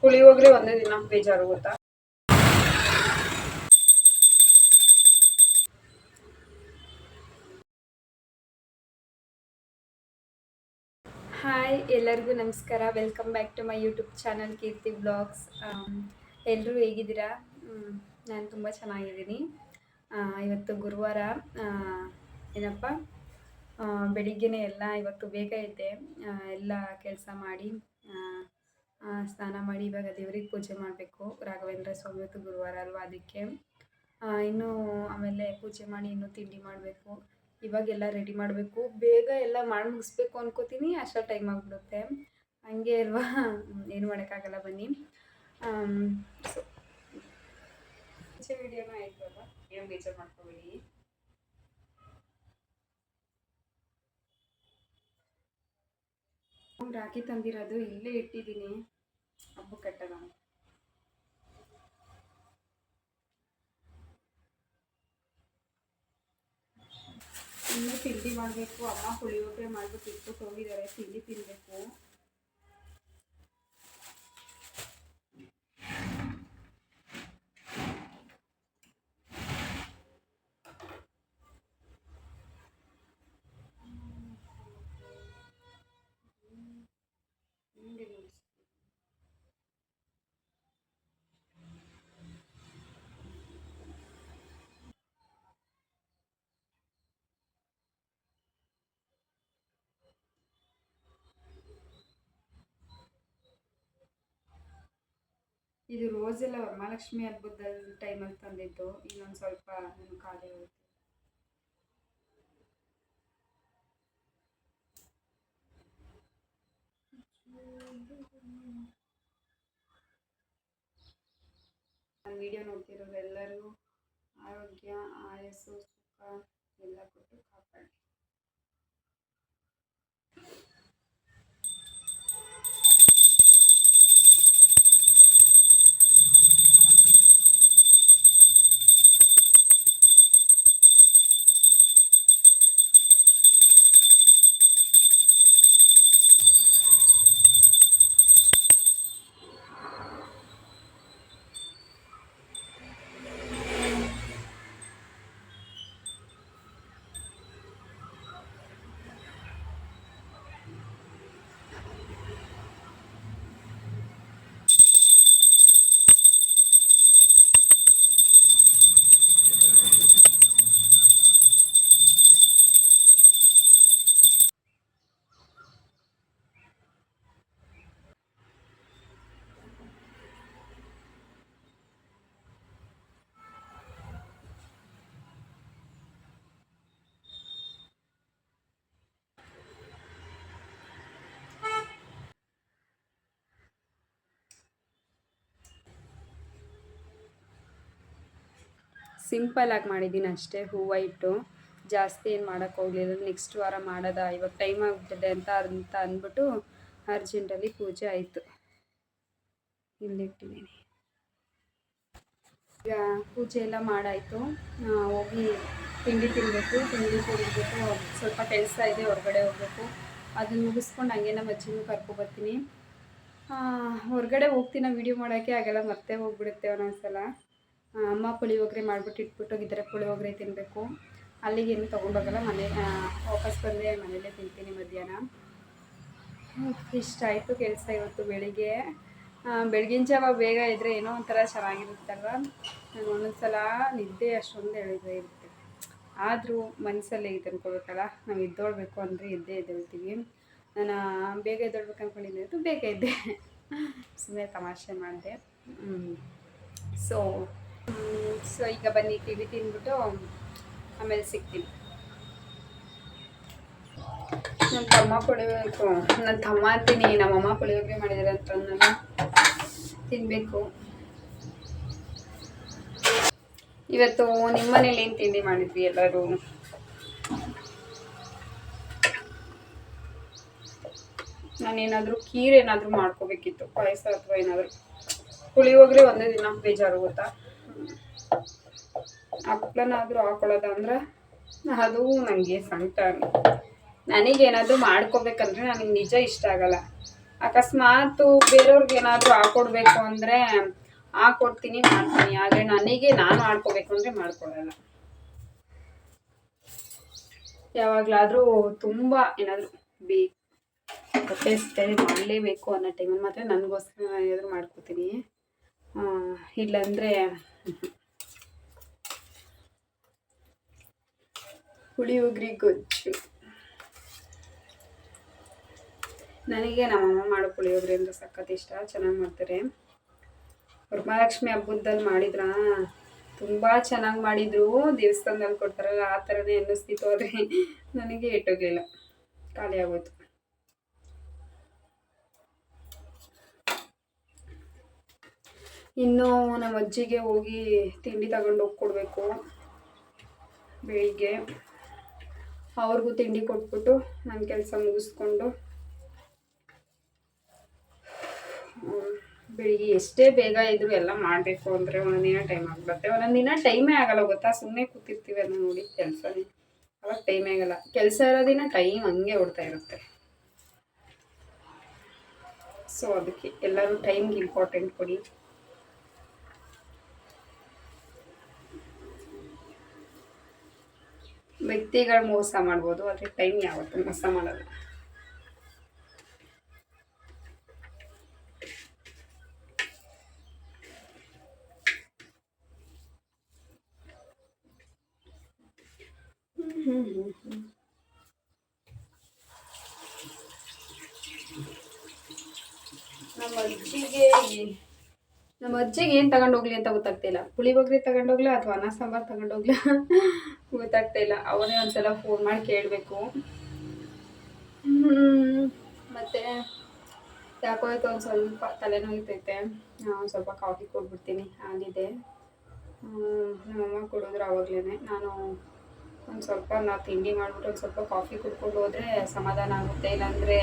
ಪುಳಿಯೋಗರೆ ಒಂದೇ ದಿನ ಬೇಜಾರು ಗೊತ್ತಾ. ಹಾಯ್, ಎಲ್ಲರಿಗೂ ನಮಸ್ಕಾರ. Welcome back to my YouTube channel Keerthi blogs. ಎಲ್ಲರೂ ಹೇಗಿದ್ದೀರಾ? ನಾನು ತುಂಬ ಚೆನ್ನಾಗಿದ್ದೀನಿ. ಇವತ್ತು ಗುರುವಾರ. ಏನಪ್ಪ, ಬೆಳಿಗ್ಗೆನೇ ಎಲ್ಲ ಇವತ್ತು ಬೇಗ ಇದ್ದೆ. ಎಲ್ಲ ಕೆಲಸ ಮಾಡಿ ಸ್ನಾನ ಮಾಡಿ ಇವಾಗ ದೇವ್ರಿಗೆ ಪೂಜೆ ಮಾಡಬೇಕು. ರಾಘವೇಂದ್ರ ಸ್ವಾಮಿ ಇವತ್ತು ಗುರುವಾರ ಅಲ್ವಾ, ಅದಕ್ಕೆ ಇನ್ನೂ ಆಮೇಲೆ ಪೂಜೆ ಮಾಡಿ ಇನ್ನೂ ತಿಂಡಿ ಮಾಡಬೇಕು. ಇವಾಗೆಲ್ಲ ರೆಡಿ ಮಾಡಬೇಕು, ಬೇಗ ಎಲ್ಲ ಮಾಡಿ ಮುಗಿಸ್ಬೇಕು ಅನ್ಕೋತೀನಿ, ಅಷ್ಟೇ ಟೈಮ್ ಆಗಿಬಿಡುತ್ತೆ. ಹಂಗೆ ಅಲ್ವಾ, ಏನು ಮಾಡೋಕ್ಕಾಗಲ್ಲ. ಬನ್ನಿ. ಸೊ ವಿಡಿಯೋನ ಆಯಿತು ಅಲ್ವಾ, ಏನು ಬೇಜಾರು ಮಾಡ್ಕೋಬೇಡಿ. ರಾಖಿ ತಂದಿರೋದು ಇಲ್ಲೇ ಇಟ್ಟಿದ್ದೀನಿ, ಹಬ್ಬ ಕಟ್ಟೋಣ. ಇನ್ನೂ ತಿಂಡಿ ಮಾಡಬೇಕು. ಅಮ್ಮ ಪುಳಿಯೋಗರೆ ಮಾಡಿಬಿಟ್ಟು ಇಟ್ಬಿಟ್ಟು ಹೋಗಿದ್ದಾರೆ, ತಿಂಡಿ ತಿನ್ನಬೇಕು. ಇದು ರೋಸೆಲ್ಲ ವರಮಹಾಲಕ್ಷ್ಮಿ ಹಬ್ಬದ ಟೈಮಲ್ಲಿ ತಂದಿದ್ದು. ಇನ್ನೊಂದು ಸ್ವಲ್ಪ ನಾನು ಖಾಲಿ ಹೋಯ್ತು. ನಾನು ವಿಡಿಯೋ ನೋಡ್ತಿರೋರು ಎಲ್ಲರೂ ಆರೋಗ್ಯ, ಆಯಸ್ಸು, ಸುಖ ಎಲ್ಲ ಕೊಟ್ಟು ಕಾಪಾಡಿ. ಸಿಂಪಲ್ ಆಗಿ ಮಾಡಿದ್ದೀನಿ ಅಷ್ಟೇ, ಹೂವು ಇಟ್ಟು. ಜಾಸ್ತಿ ಏನು ಮಾಡೋಕ್ಕೆ ಹೋಗಲಿಲ್ಲ. ನೆಕ್ಸ್ಟ್ ವಾರ ಮಾಡೋದ, ಇವಾಗ ಟೈಮ್ ಆಗಿಬಿಟ್ಟಿದೆ ಅಂತ ಅಂದ್ಬಿಟ್ಟು ಅರ್ಜೆಂಟಲ್ಲಿ ಪೂಜೆ ಆಯಿತು. ಇಲ್ಲಿಟ್ಟಿದ್ದೀನಿ. ಈಗ ಪೂಜೆ ಎಲ್ಲ ಮಾಡಾಯಿತು. ಹೋಗಿ ತಿಂಡಿ ತಿನ್ನಬೇಕು. ತಿಂಡಿ ತಿನ್ನಬೇಕು. ಸ್ವಲ್ಪ ಕೆಲಸ ಇದೆ, ಹೊರಗಡೆ ಹೋಗಬೇಕು. ಅದನ್ನು ಮುಗಿಸ್ಕೊಂಡು ಹಂಗೆ ನಮ್ಮ ಅಜ್ಜಿನೂ ಕರ್ಕೊಬರ್ತೀನಿ. ಹೊರಗಡೆ ಹೋಗ್ತೀನಿ, ವೀಡಿಯೋ ಮಾಡೋಕ್ಕೆ ಆಗಲ್ಲ, ಮತ್ತೆ ಹೋಗ್ಬಿಡುತ್ತೆ ಒಂದೊಂದ್ಸಲ. ಅಮ್ಮ ಪುಳಿಯೋಗರೆ ಮಾಡಿಬಿಟ್ಟು ಇಟ್ಬಿಟ್ಟೋಗಿದ್ದಾರೆ, ಪುಳಿಯೋಗರೆ ತಿನ್ನಬೇಕು. ಅಲ್ಲಿಗೇನು ತೊಗೊಂಡೋಗಲ್ಲ, ವಾಪಸ್ ಬಂದರೆ ಮನೇಲೇ ತಿಂತೀನಿ ಮಧ್ಯಾಹ್ನ. ಇಷ್ಟ ಆಯಿತು ಕೆಲಸ ಇವತ್ತು ಬೆಳಿಗ್ಗೆ. ಬೆಳಗಿನ ಜಾವ ಬೇಗ ಇದ್ದರೆ ಏನೋ ಒಂಥರ ಚೆನ್ನಾಗಿರುತ್ತಲ್ವ. ನಾನು ಒಂದೊಂದ್ಸಲ ನಿದ್ದೆ ಅಷ್ಟೊಂದು ಇರುತ್ತೆ, ಆದರೂ ಮನಸ್ಸಲ್ಲೇ ಇದು ಅನ್ಕೋಬೇಕಲ್ಲ, ನಾವು ಎದ್ದೊಳ್ಬೇಕು ಅಂದರೆ ಎದ್ದೇಳ್ತೀವಿ. ನಾನು ಬೇಗ ಎದ್ದೇಳ್ಬೇಕು ಅಂದ್ಕೊಂಡಿದ್ದು, ಬೇಗ ಇದ್ದೆ. ಸುಮ್ಮನೆ ತಮಾಷೆ ಮಾಡಿದೆ. ಸೊ ಈಗ ಬನ್ನಿ ಟಿವಿ ತಿಂದ್ಬಿಟ್ಟು ಆಮೇಲೆ ಸಿಗ್ತೀನಿ. ನನ್ನ ತಮ್ಮ ಅಂತೀನಿ, ನಮ್ಮಮ್ಮ ಪುಳಿಯೋಗರೆ ಮಾಡಿದ್ದಾರೆ ಅಂತ ನಾನು ತಿನ್ನಬೇಕು. ಇವತ್ತು ನಿಮ್ಮ ಮನೇಲಿ ಏನು ತಿಂಡಿ ಮಾಡಿದ್ವಿ ಎಲ್ಲರೂ? ನಾನೇನಾದರೂ ಖೀರ್ ಏನಾದರೂ ಮಾಡ್ಕೋಬೇಕಿತ್ತು, ಪಾಯಸ ಅಥವಾ ಏನಾದರೂ. ಪುಳಿಯೋಗರೆ ಒಂದೇ ದಿನ ಬೇಜಾರು ಗೊತ್ತಾ. ಹಪ್ಳನಾದರೂ ಹಾಕೊಳ್ಳೋದಂದ್ರೆ ಅದು ನನಗೆ ಸಂಕಟ. ನನಗೇನಾದರೂ ಮಾಡ್ಕೋಬೇಕಂದ್ರೆ ನನಗೆ ನಿಜ ಇಷ್ಟ ಆಗಲ್ಲ. ಅಕಸ್ಮಾತ್ ಬೇರೆಯವ್ರಿಗೆ ಏನಾದರೂ ಹಾಕೊಡ್ಬೇಕು ಅಂದರೆ ಹಾಕೊಡ್ತೀನಿ, ಮಾಡ್ತೀನಿ. ಆದರೆ ನನಗೆ ನಾನು ಆಡ್ಕೋಬೇಕು ಅಂದರೆ ಮಾಡ್ಕೊಳ್ಳಲ್ಲ. ಯಾವಾಗಲಾದರೂ ತುಂಬ ಏನಾದರೂ ಬೇಕು, ಹೊಟ್ಟೆ ಹಸಿತದೆ ಮಾಡಲೇಬೇಕು ಅನ್ನೋ ಟೈಮಲ್ಲಿ ಮಾತ್ರ ನನಗೋಸ್ಕರ ನಾನು ಏನಾದರೂ ಮಾಡ್ಕೋತೀನಿ. ಇಲ್ಲಾಂದರೆ ಪುಳಿಯೋಗರೆ ಗೊಜ್ಜು. ನನಗೆ ನಮ್ಮಮ್ಮ ಮಾಡೋ ಪುಳಿಯೋಗರೆ ಅಂದರೆ ಸಖತ್ ಇಷ್ಟ, ಚೆನ್ನಾಗಿ ಮಾಡ್ತಾರೆ. ವರಮಹಾಲಕ್ಷ್ಮಿ ಹಬ್ಬದಲ್ಲಿ ಮಾಡಿದ್ರ ತುಂಬ ಚೆನ್ನಾಗಿ ಮಾಡಿದ್ರು. ದೇವಸ್ಥಾನದಲ್ಲಿ ಕೊಡ್ತಾರಲ್ಲ ಆ ಥರನೇ ಅನ್ನಿಸ್ತಿತ್ತು. ಆದರೆ ನನಗೆ ಇಟ್ಟೋಗಲಿಲ್ಲ, ಖಾಲಿ ಆಗೋಯ್ತು. ಇನ್ನು ನಮ್ಮ ಅಜ್ಜಿಗೆ ಹೋಗಿ ತಿಂಡಿ ತಗೊಂಡು ಹೋಗಿ ಕೊಡಬೇಕು ಬೆಳಿಗ್ಗೆ. ಅವ್ರಿಗೂ ತಿಂಡಿ ಕೊಟ್ಬಿಟ್ಟು ನನ್ನ ಕೆಲಸ ಮುಗಿಸ್ಕೊಂಡು ಬೆಳಿಗ್ಗೆ ಎಷ್ಟೇ ಬೇಗ ಇದ್ರು ಎಲ್ಲ ಮಾಡಬೇಕು ಅಂದರೆ ಒಂದೊಂದು ದಿನ ಟೈಮ್ ಆಗ್ಬಿಡುತ್ತೆ. ಒಂದೊಂದು ದಿನ ಟೈಮೇ ಆಗಲ್ಲ ಗೊತ್ತಾ, ಸುಮ್ಮನೆ ಕೂತಿರ್ತೀವಿ ಅದನ್ನ ನೋಡಿ ಕೆಲಸನೇ, ಅವಾಗ ಟೈಮೇ ಆಗಲ್ಲ. ಕೆಲಸ ಇರೋ ದಿನ ಟೈಮ್ ಹಂಗೆ ಓಡ್ತಾ ಇರುತ್ತೆ. ಸೊ ಅದಕ್ಕೆ ಎಲ್ಲರೂ ಟೈಮ್ಗೆ ಇಂಪಾರ್ಟೆಂಟ್ ಕೊಡಿ. ವ್ಯಕ್ತಿಗಳು ಮೋಸ ಮಾಡ್ಬೋದು, ಆದರೆ ಟೈಮ್ ಯಾವತ್ತೂ ಮೋಸ ಮಾಡಲ್ಲ. ನಮ್ಮ ಅಜ್ಜಿಗೆ ಏನು ತಗೊಂಡೋಗ್ಲಿ ಅಂತ ಗೊತ್ತಾಗ್ತಿಲ್ಲ. ಪುಳಿಯೋಗರೆ ತಗೊಂಡೋಗ್ಲಾ ಅಥವಾ ಅನ್ನ ಸಾಂಬಾರು ತಗೊಂಡೋಗ್ಲಾ ಗೊತ್ತಾಗ್ತಾ ಇಲ್ಲ. ಅವರೇ ಒಂದ್ಸಲ ಫೋನ್ ಮಾಡಿ ಕೇಳಬೇಕು. ಮತ್ತು ಯಾಕೋ ಆಯ್ತು ಒಂದು ಸ್ವಲ್ಪ ತಲೆನೋಯ್ತೈತೆ. ಸ್ವಲ್ಪ ಕಾಫಿ ಕೊಟ್ಬಿಡ್ತೀನಿ, ಆಗಿದೆ. ನಮ್ಮಮ್ಮ ಕೊಡೋದ್ರು ಆವಾಗಲೇ. ನಾನು ಒಂದು ಸ್ವಲ್ಪ ತಿಂಡಿ ಮಾಡಿಬಿಟ್ಟು ಒಂದು ಸ್ವಲ್ಪ ಕಾಫಿ ಕುಡ್ಕೊಂಡು ಹೋದರೆ ಸಮಾಧಾನ ಆಗುತ್ತೆ. ಇಲ್ಲಾಂದರೆ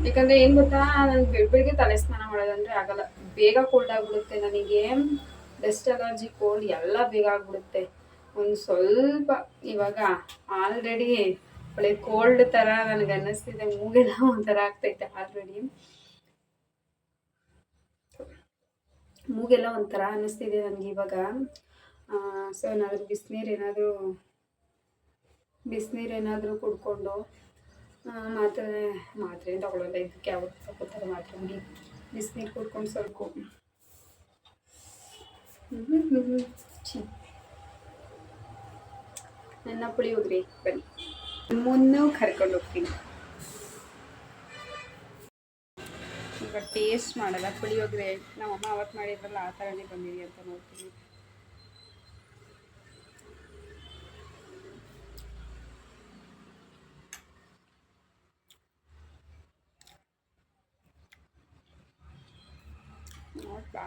ಯಾಕಂದರೆ ಏನು ಗೊತ್ತಾ, ನನಗೆ ಬೆಳಿಗ್ಗೆ ತಲೆ ಸ್ನಾನ ಮಾಡೋದಂದರೆ ಆಗಲ್ಲ. ಬೇಗ ಕೋಲ್ಡ್ ಆಗಿಬಿಡುತ್ತೆ ನನಗೆ. ಡಸ್ಟ್ ಅಲರ್ಜಿ, ಕೋಲ್ಡ್ ಎಲ್ಲ ಬೇಗ ಆಗಿಬಿಡುತ್ತೆ. ಒಂದು ಸ್ವಲ್ಪ ಇವಾಗ ಆಲ್ರೆಡಿ ಒಳ್ಳೆ ಕೋಲ್ಡ್ ಥರ ನನಗೆ ಅನ್ನಿಸ್ತಿದೆ. ಮೂಗೆಲ್ಲ ಒಂಥರ ಆಗ್ತೈತೆ. ಆಲ್ರೆಡಿ ಮೂಗೆಲ್ಲ ಒಂಥರ ಅನ್ನಿಸ್ತಿದೆ ನನಗೆ ಇವಾಗ. ಸೊ ಏನಾದರೂ ಬಿಸಿನೀರೇನಾದರೂ ಕುಡ್ಕೊಂಡು ಮಾತ್ರೆ ತಗೊಳ್ಳೋಲ್ಲ. ಇದಕ್ಕೆ ಯಾವತ್ತು ತಗೋತಾರೆ ಮಾತ್ರೆ. ಬಿಸಿನೀರು ಕುಡ್ಕೊಂಡು ಸ್ವಲ್ಪ ನನ್ನ ಪುಳಿಯೋಗರೆ ಬನ್ನಿ, ನಿಮ್ಮನ್ನು ಕರ್ಕೊಂಡು ಹೋಗ್ತೀನಿ. ಈಗ ಟೇಸ್ಟ್ ಮಾಡಲ್ಲ ಪುಳಿಯೋಗರೆ. ನಮ್ಮಮ್ಮ ಅವತ್ತು ಮಾಡಿದ್ರಲ್ಲ ಆ ಥರನೇ ಬಂದಿದೆ ಅಂತ ನೋಡ್ತೀನಿ. ನೋಡ್ಬಾ,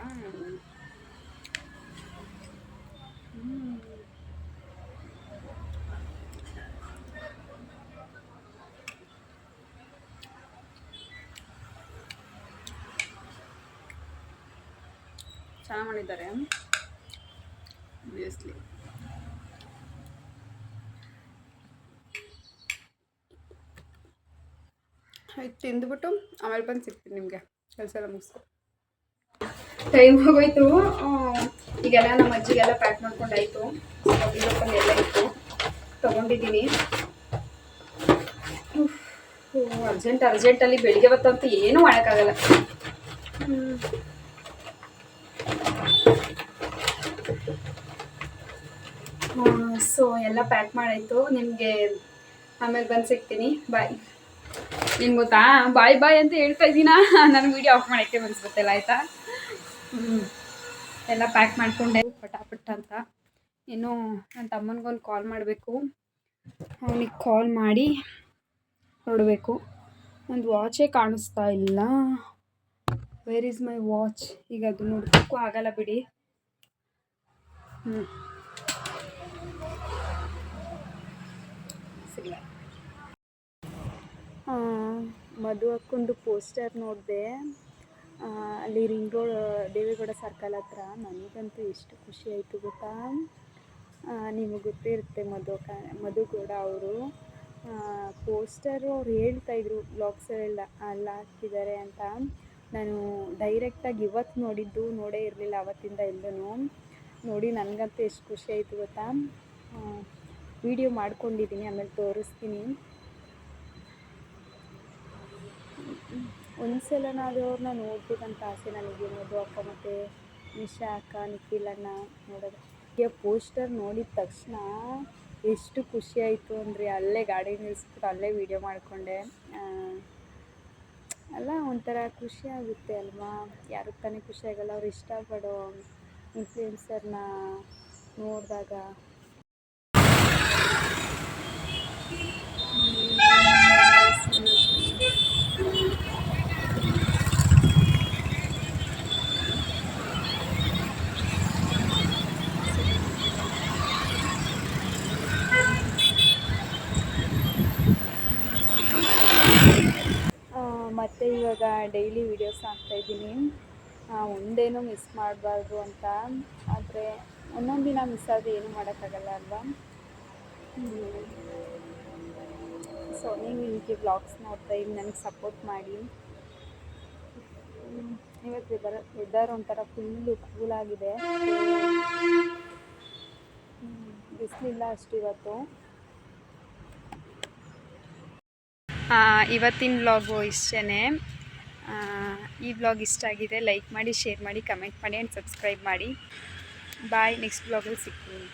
ಚೆನ್ನಾಗಿ ಮಾಡಿದ್ದಾರೆ ಆಬ್ವಿಯಸ್ಲಿ. ಆಯ್ತು, ತಿಂದುಬಿಟ್ಟು ಆಮೇಲೆ ಬಂದು ಸಿಗ್ತೀನಿ ನಿಮಗೆ. ಕೆಲಸ ಎಲ್ಲ ಮುಗಿಸ್ಕೊ. ಟೈಮ್ ಹೋಗೋಯ್ತು. ಈಗೆಲ್ಲ ನಮ್ಮ ಅಜ್ಜಿಗೆಲ್ಲ ಪ್ಯಾಕ್ ಮಾಡ್ಕೊಂಡಾಯ್ತು. ಎಲ್ಲ ಇತ್ತು, ತೊಗೊಂಡಿದ್ದೀನಿ. ಅರ್ಜೆಂಟಲ್ಲಿ ಬೆಳಿಗ್ಗೆ ಹೊತ್ತಂತೂ ಏನೂ ಮಾಡೋಕ್ಕಾಗಲ್ಲ. ಸೊ ಎಲ್ಲ ಪ್ಯಾಕ್ ಮಾಡಾಯಿತು. ನಿಮಗೆ ಆಮೇಲೆ ಬಂದು ಸಿಗ್ತೀನಿ. ಬಾಯ್. ನಿಮ್ಗೆ ಗೊತ್ತಾ, ಬಾಯ್ ಬಾಯ್ ಅಂತ ಹೇಳ್ತಾ ಇದ್ದೀನ, ನಾನು ವೀಡಿಯೋ ಆಫ್ ಮಾಡೋಕ್ಕೆ ಮನ್ಸ್ಬಿಡ್ತಿಲ್ಲ. ಆಯಿತಾ, ಎಲ್ಲ ಪ್ಯಾಕ್ ಮಾಡಿಕೊಂಡೆ ಪಟಾಪಟ್ ಅಂತ. ಇನ್ನು ನನ್ನ ತಮ್ಮನಿಗೊಂದು ಕಾಲ್ ಮಾಡಬೇಕು. ಅವನಿಗೆ ಕಾಲ್ ಮಾಡಿ ನೋಡಬೇಕು. ಒಂದು ವಾಚೇ ಕಾಣಿಸ್ತಾ ಇಲ್ಲ. Where is my watch? ಈಗ ಅದು ನೋಡೋಕ್ಕೂ ಆಗಲ್ಲ ಬಿಡಿ. ಸಿಗಲ್ಲ. ಮಧು ಅಕ್ಕೊಂದು ಪೋಸ್ಟರ್ ನೋಡಿದೆ, ಅಲ್ಲಿ ರಿಂಗ್ ರೋಡ್ ದೇವೇಗೌಡ ಸರ್ಕಲ್ ಹತ್ರ. ನನಗಂತೂ ಎಷ್ಟು ಖುಷಿ ಆಯಿತು ಗೊತ್ತಾ. ನಿಮಗೆ ಗೊತ್ತಿರುತ್ತೆ, ಮಧುಗೌಡ ಅವರು ಪೋಸ್ಟರು ಅವ್ರು ಹೇಳ್ತಾಯಿದ್ರು ಬ್ಲಾಗ್ಸಲ್ಲೆಲ್ಲ ಅಲ್ಲ ಹಾಕ್ತಿದ್ದಾರೆ ಅಂತ. ನಾನು ಡೈರೆಕ್ಟಾಗಿ ಇವತ್ತು ನೋಡಿದ್ದು, ನೋಡೇ ಇರಲಿಲ್ಲ ಅವತ್ತಿಂದ ಎಲ್ಲೂ. ನೋಡಿ ನನಗಂತೂ ಎಷ್ಟು ಖುಷಿ ಆಯಿತು ಗೊತ್ತಾ. ವಿಡಿಯೋ ಮಾಡ್ಕೊಂಡಿದ್ದೀನಿ, ಆಮೇಲೆ ತೋರಿಸ್ತೀನಿ. ಒಂದು ಸಲನಾದರೂ ಅವ್ರನ್ನ ನೋಡ್ಬೇಕಂತ ಆಸೆ ನನಗೆ. ಮಧು ಅಕ್ಕ ಮತ್ತು ನಿಶಾ ಅಕ್ಕ, ನಿಖಿಲ್ ಅಣ್ಣ ನೋಡೋದು. ಪೋಸ್ಟರ್ ನೋಡಿದ ತಕ್ಷಣ ಎಷ್ಟು ಖುಷಿ ಆಯಿತು ಅಂದರೆ ಅಲ್ಲೇ ಗಾಡಿ ನಿಲ್ಲಿಸ್ಬಿಟ್ಟು ಅಲ್ಲೇ ವೀಡಿಯೋ ಮಾಡಿಕೊಂಡೆ. ಅಲ್ಲ ಒಂಥರ ಖುಷಿ ಆಗುತ್ತೆ ಅಲ್ವಾ, ಯಾರಿಗೆ ತಾನೇ ಖುಷಿ ಆಗಲ್ಲ. ಅವ್ರು ಇಷ್ಟಪಡೋ ಇನ್ಫ್ಲುಯೆನ್ಸರ್ನ ನೋಡಿದಾಗ. ಮತ್ತು ಇವಾಗ ಡೈಲಿ ವೀಡಿಯೋಸ್ ಹಾಕ್ತಾಯಿದ್ದೀನಿ. ಒಂದೇನೂ ಮಿಸ್ ಮಾಡಬಾರ್ದು ಅಂತ. ಆದರೆ ಒಂದೊಂದು ದಿನ ಮಿಸ್ ಆದರೆ ಏನೂ ಮಾಡೋಕ್ಕಾಗಲ್ಲ ಅಲ್ವಾ. ಸೊ ನೀವು ಹೀಗೆ ವ್ಲಾಗ್ಸ್ ನೋಡ್ತಾ ಇದ್ದು ನನಗೆ ಸಪೋರ್ಟ್ ಮಾಡಿ. ಇವತ್ತು ವೆದರ್ ಒಂಥರ ಫುಲ್ಲು ಕೂಲಾಗಿದೆ, ಬಿಸಿಲಿಲ್ಲ ಅಷ್ಟು ಇವತ್ತು. ಇವತ್ತಿನ ವ್ಲಾಗು ಇಷ್ಟೇ. ಈ ವ್ಲಾಗ್ ಇಷ್ಟ ಆಗಿದೆ ಲೈಕ್ ಮಾಡಿ, ಶೇರ್ ಮಾಡಿ, ಕಮೆಂಟ್ ಮಾಡಿ ಆ್ಯಂಡ್ ಸಬ್ಸ್ಕ್ರೈಬ್ ಮಾಡಿ. ಬಾಯ್, ನೆಕ್ಸ್ಟ್ ವ್ಲಾಗಲ್ಲಿ ಸಿಗ್ತೀನಿ.